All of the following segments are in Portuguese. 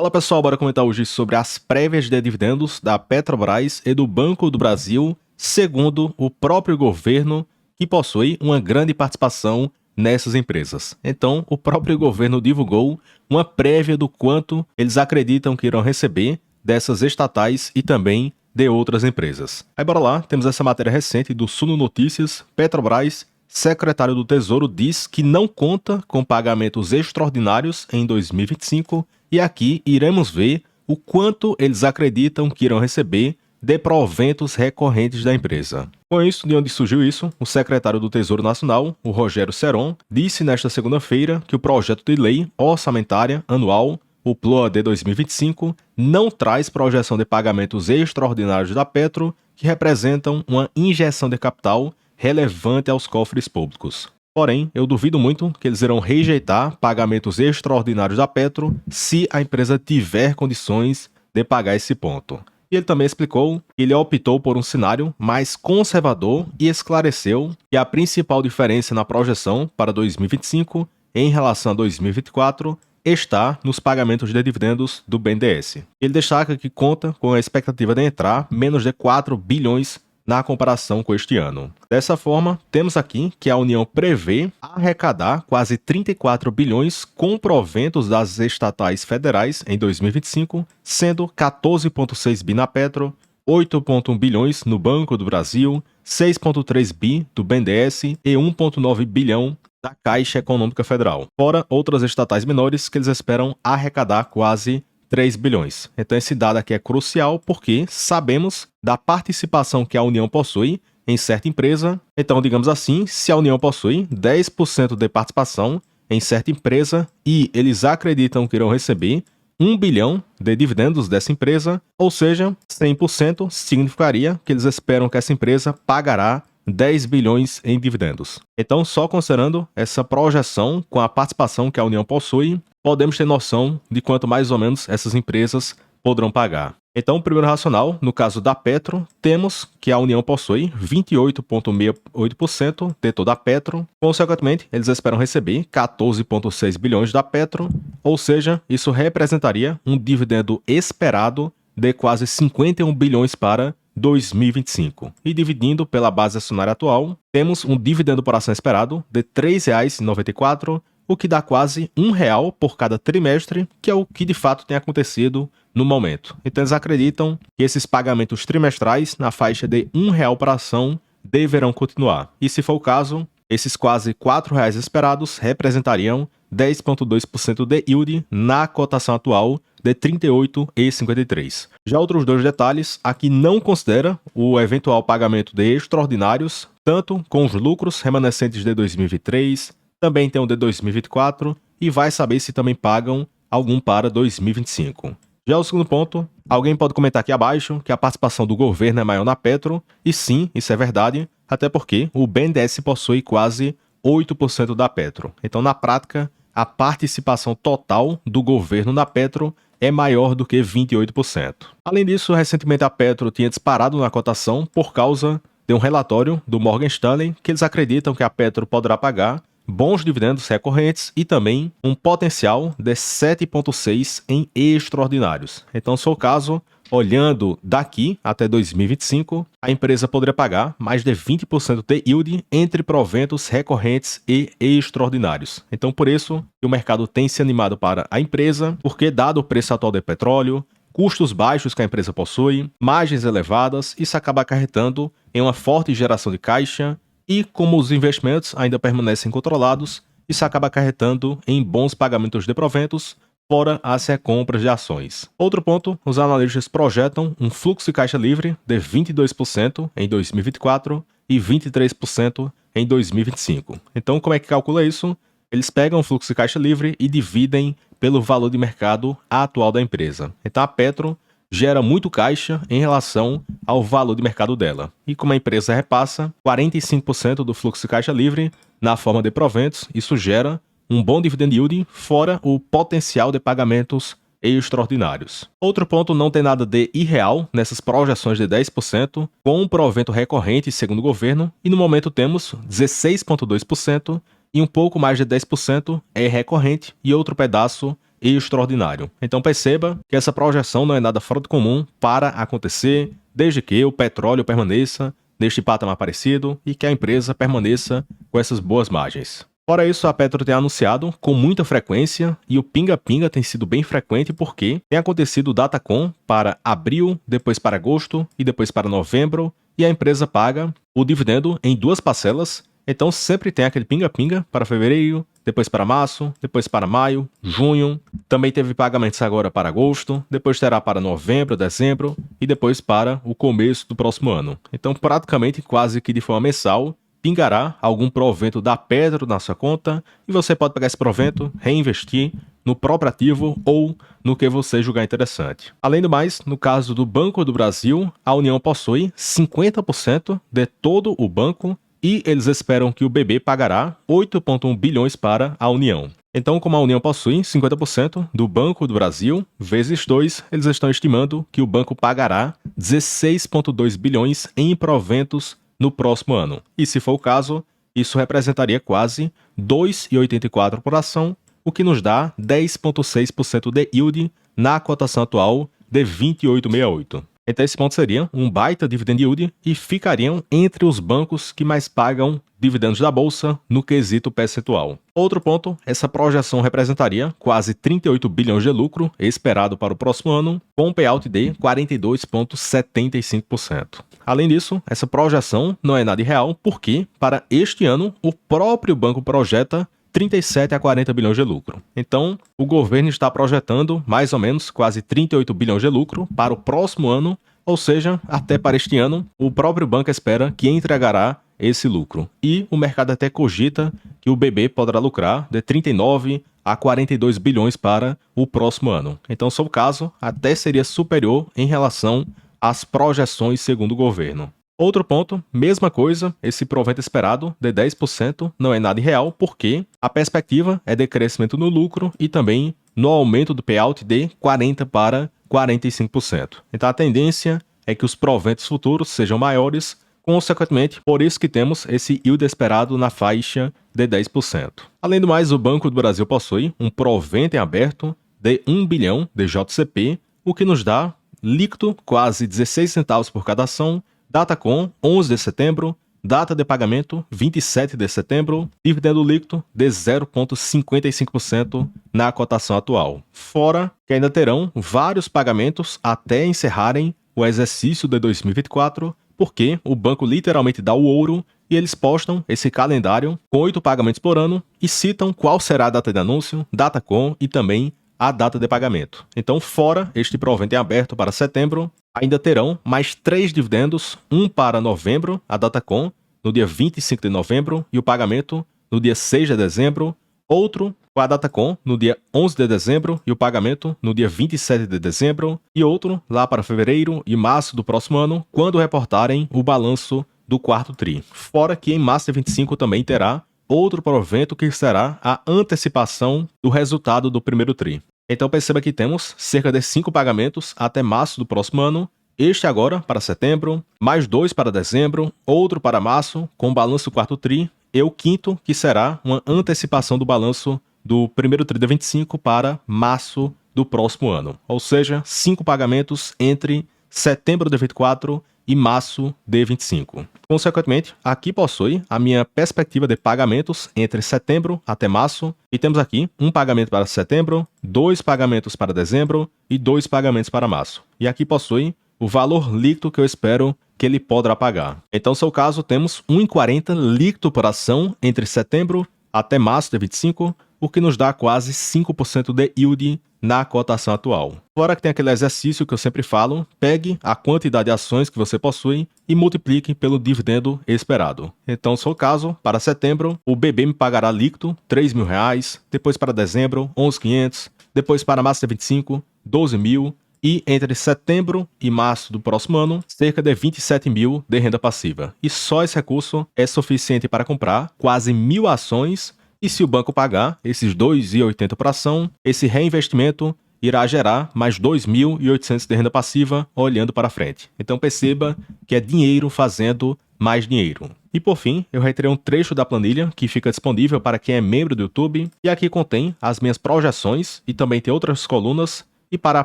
Fala pessoal, bora comentar hoje sobre as prévias de dividendos da Petrobras e do Banco do Brasil, segundo o próprio governo, que possui uma grande participação nessas empresas. Então, o próprio governo divulgou uma prévia do quanto eles acreditam que irão receber dessas estatais e também de outras empresas. Aí bora lá, temos essa matéria recente do Suno Notícias. Petrobras, secretário do Tesouro, diz que não conta com pagamentos extraordinários em 2025 e aqui iremos ver o quanto eles acreditam que irão receber de proventos recorrentes da empresa. Com isso, de onde surgiu isso, o secretário do Tesouro Nacional, o Rogério Seron, disse nesta segunda-feira que o projeto de lei orçamentária anual, o PLOA de 2025, não traz projeção de pagamentos extraordinários da Petro que representam uma injeção de capital relevante aos cofres públicos. Porém, eu duvido muito que eles irão rejeitar pagamentos extraordinários da Petro se a empresa tiver condições de pagar esse ponto. E ele também explicou que ele optou por um cenário mais conservador e esclareceu que a principal diferença na projeção para 2025 em relação a 2024 está nos pagamentos de dividendos do BNDES. Ele destaca que conta com a expectativa de entrar menos de 4 bilhões na comparação com este ano. Dessa forma, temos aqui que a União prevê arrecadar quase 34 bilhões com proventos das estatais federais em 2025, sendo 14,6 bi na Petro, 8,1 bilhões no Banco do Brasil, 6,3 bi do BNDES e 1,9 bilhão da Caixa Econômica Federal, fora outras estatais menores que eles esperam arrecadar quase 3 bilhões. Então esse dado aqui é crucial porque sabemos da participação que a União possui em certa empresa. Então, digamos assim, se a União possui 10% de participação em certa empresa e eles acreditam que irão receber 1 bilhão de dividendos dessa empresa, ou seja, 100% significaria que eles esperam que essa empresa pagará 10 bilhões em dividendos. Então, só considerando essa projeção com a participação que a União possui, podemos ter noção de quanto mais ou menos essas empresas poderão pagar. Então, o primeiro racional, no caso da Petro, temos que a União possui 28,68% de toda a Petro. Consequentemente, eles esperam receber 14,6 bilhões da Petro, ou seja, isso representaria um dividendo esperado de quase 51 bilhões para 2025. E dividindo pela base acionária atual, temos um dividendo por ação esperado de R$ 3,94, o que dá quase R$ 1 por cada trimestre, que é o que de fato tem acontecido no momento. Então eles acreditam que esses pagamentos trimestrais na faixa de R$ 1 por ação deverão continuar. E se for o caso, esses quase R$ 4 esperados representariam 10,2% de yield na cotação atual de 38,53. Já outros dois detalhes, aqui não considera o eventual pagamento de extraordinários, tanto com os lucros remanescentes de 2023, também tem o de 2024 e vai saber se também pagam algum para 2025. Já o segundo ponto, alguém pode comentar aqui abaixo que a participação do governo é maior na Petro, e sim, isso é verdade, até porque o BNDES possui quase 8% da Petro. Então, na prática, a participação total do governo na Petro é maior do que 28%. Além disso, recentemente a Petro tinha disparado na cotação por causa de um relatório do Morgan Stanley que eles acreditam que a Petro poderá pagar bons dividendos recorrentes e também um potencial de 7,6 em extraordinários. Então, se for o caso, olhando daqui até 2025, a empresa poderia pagar mais de 20% de yield entre proventos recorrentes e extraordinários. Então, por isso, o mercado tem se animado para a empresa, porque dado o preço atual do petróleo, custos baixos que a empresa possui, margens elevadas, isso acaba acarretando em uma forte geração de caixa. E como os investimentos ainda permanecem controlados, isso acaba acarretando em bons pagamentos de proventos, fora as recompras de ações. Outro ponto, os analistas projetam um fluxo de caixa livre de 22% em 2024 e 23% em 2025. Então, como é que calcula isso? Eles pegam o fluxo de caixa livre e dividem pelo valor de mercado atual da empresa. Então, a Petro gera muito caixa em relação ao valor de mercado dela. E como a empresa repassa 45% do fluxo de caixa livre na forma de proventos, isso gera um bom dividend yield, fora o potencial de pagamentos extraordinários. Outro ponto, não tem nada de irreal nessas projeções de 10%, com um provento recorrente segundo o governo, e no momento temos 16,2% e um pouco mais de 10% é recorrente e outro pedaço extraordinário. Então perceba que essa projeção não é nada fora do comum para acontecer, desde que o petróleo permaneça neste patamar parecido e que a empresa permaneça com essas boas margens. Fora isso, a Petro tem anunciado com muita frequência e o pinga-pinga tem sido bem frequente porque tem acontecido o Datacom para abril, depois para agosto e depois para novembro, e a empresa paga o dividendo em 2 parcelas, então sempre tem aquele pinga-pinga para fevereiro, depois para março, depois para maio, junho, também teve pagamentos agora para agosto, depois terá para novembro, dezembro e depois para o começo do próximo ano. Então praticamente quase que de forma mensal, pingará algum provento da Petro na sua conta e você pode pegar esse provento, reinvestir no próprio ativo ou no que você julgar interessante. Além do mais, no caso do Banco do Brasil, a União possui 50% de todo o banco e eles esperam que o BB pagará 8,1 bilhões para a União. Então, como a União possui 50% do Banco do Brasil, vezes 2, eles estão estimando que o banco pagará 16,2 bilhões em proventos no próximo ano. E se for o caso, isso representaria quase 2,84 por ação, o que nos dá 10,6% de yield na cotação atual de 28,68. Então esse ponto seria um baita dividend yield e ficariam entre os bancos que mais pagam dividendos da bolsa no quesito percentual. Outro ponto, essa projeção representaria quase 38 bilhões de lucro esperado para o próximo ano, com um payout de 42,75%. Além disso, essa projeção não é nada irreal, porque para este ano o próprio banco projeta 37 a 40 bilhões de lucro. Então, o governo está projetando mais ou menos quase 38 bilhões de lucro para o próximo ano, ou seja, até para este ano, o próprio banco espera que entregará esse lucro. E o mercado até cogita que o BB poderá lucrar de 39 a 42 bilhões para o próximo ano. Então, se for o caso, até seria superior em relação às projeções segundo o governo. Outro ponto, mesma coisa, esse provento esperado de 10% não é nada irreal, porque a perspectiva é de crescimento no lucro e também no aumento do payout de 40% para 45%. Então a tendência é que os proventos futuros sejam maiores, consequentemente, por isso que temos esse yield esperado na faixa de 10%. Além do mais, o Banco do Brasil possui um provento em aberto de 1 bilhão de JCP, o que nos dá líquido quase 16 centavos por cada ação, Datacom, 11 de setembro, data de pagamento, 27 de setembro, dividendo líquido de 0,55% na cotação atual. Fora que ainda terão vários pagamentos até encerrarem o exercício de 2024, porque o banco literalmente dá o ouro e eles postam esse calendário com 8 pagamentos por ano e citam qual será a data de anúncio, Datacom e também a data de pagamento. Então, fora este provento em aberto para setembro, ainda terão mais 3 dividendos, um para novembro, a Datacom, no dia 25 de novembro, e o pagamento no dia 6 de dezembro, outro com a Datacom no dia 11 de dezembro e o pagamento no dia 27 de dezembro, e outro lá para fevereiro e março do próximo ano, quando reportarem o balanço do quarto TRI. Fora que em março de 25 também terá outro provento que será a antecipação do resultado do primeiro TRI. Então perceba que temos cerca de 5 pagamentos até março do próximo ano, este agora para setembro, mais 2 para dezembro, outro para março, com balanço quarto TRI, e o quinto que será uma antecipação do balanço do primeiro TRI de 25 para março do próximo ano. Ou seja, 5 pagamentos entre setembro de 24 e março de 25. Consequentemente, aqui possui a minha perspectiva de pagamentos entre setembro até março, e temos aqui um pagamento para setembro, 2 pagamentos para dezembro e 2 pagamentos para março. E aqui possui o valor líquido que eu espero que ele poderá pagar. Então, no seu caso, temos 1,40 líquido por ação entre setembro até março de 25, o que nos dá quase 5% de yield na cotação atual. Fora que tem aquele exercício que eu sempre falo, pegue a quantidade de ações que você possui e multiplique pelo dividendo esperado. Então, se for o caso, para setembro, o BB me pagará líquido R$3.000, depois para dezembro, 11.500, depois para março de 25, 12.000, e entre setembro e março do próximo ano, cerca de 27.000 de renda passiva. E só esse recurso é suficiente para comprar quase 1.000 ações, e se o banco pagar esses R$2,80 por ação, esse reinvestimento irá gerar mais 2.800 de renda passiva olhando para frente. Então perceba que é dinheiro fazendo mais dinheiro. E por fim, eu retirei um trecho da planilha que fica disponível para quem é membro do YouTube, e aqui contém as minhas projeções e também tem outras colunas, e para a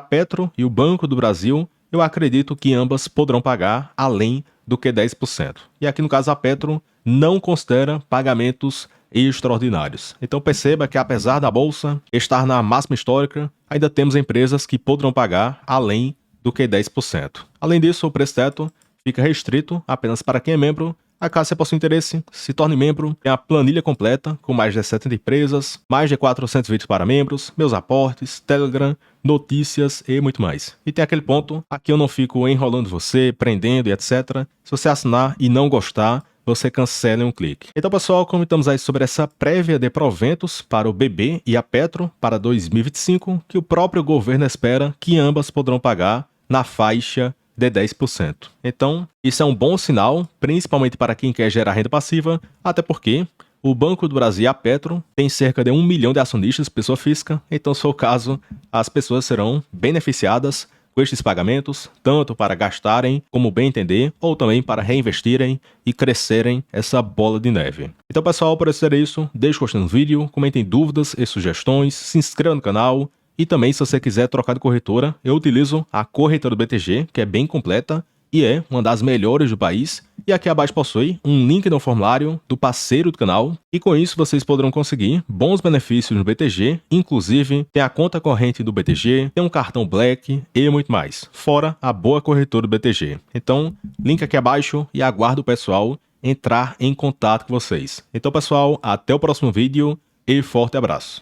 Petro e o Banco do Brasil, eu acredito que ambas poderão pagar além do que 10%. E aqui no caso a Petro não considera pagamentos extraordinários. Então perceba que apesar da bolsa estar na máxima histórica, ainda temos empresas que poderão pagar além do que 10%. Além disso, o preço teto fica restrito apenas para quem é membro. Caso você possua interesse, se torne membro. Tem a planilha completa, com mais de 70 empresas, mais de 400 vídeos para membros, meus aportes, Telegram, notícias e muito mais. E tem aquele ponto, aqui eu não fico enrolando você, prendendo e etc. Se você assinar e não gostar, você cancela em um clique. Então, pessoal, comentamos aí sobre essa prévia de proventos para o BB e a Petro para 2025, que o próprio governo espera que ambas poderão pagar na faixa de 10%. Então, isso é um bom sinal, principalmente para quem quer gerar renda passiva, até porque o Banco do Brasil e a Petro têm cerca de 1 milhão de acionistas, pessoa física, então, se for o caso, as pessoas serão beneficiadas com estes pagamentos, tanto para gastarem como bem entender, ou também para reinvestirem e crescerem essa bola de neve. Então, pessoal, por ser isso, deixe o gostei no vídeo, comentem dúvidas e sugestões, se inscreva no canal, e também, se você quiser trocar de corretora, eu utilizo a corretora do BTG, que é bem completa e é uma das melhores do país. E aqui abaixo possui um link no formulário do parceiro do canal. E com isso vocês poderão conseguir bons benefícios no BTG. Inclusive, tem a conta corrente do BTG, tem um cartão Black e muito mais. Fora a boa corretora do BTG. Então, link aqui abaixo e aguardo o pessoal entrar em contato com vocês. Então, pessoal, até o próximo vídeo e forte abraço.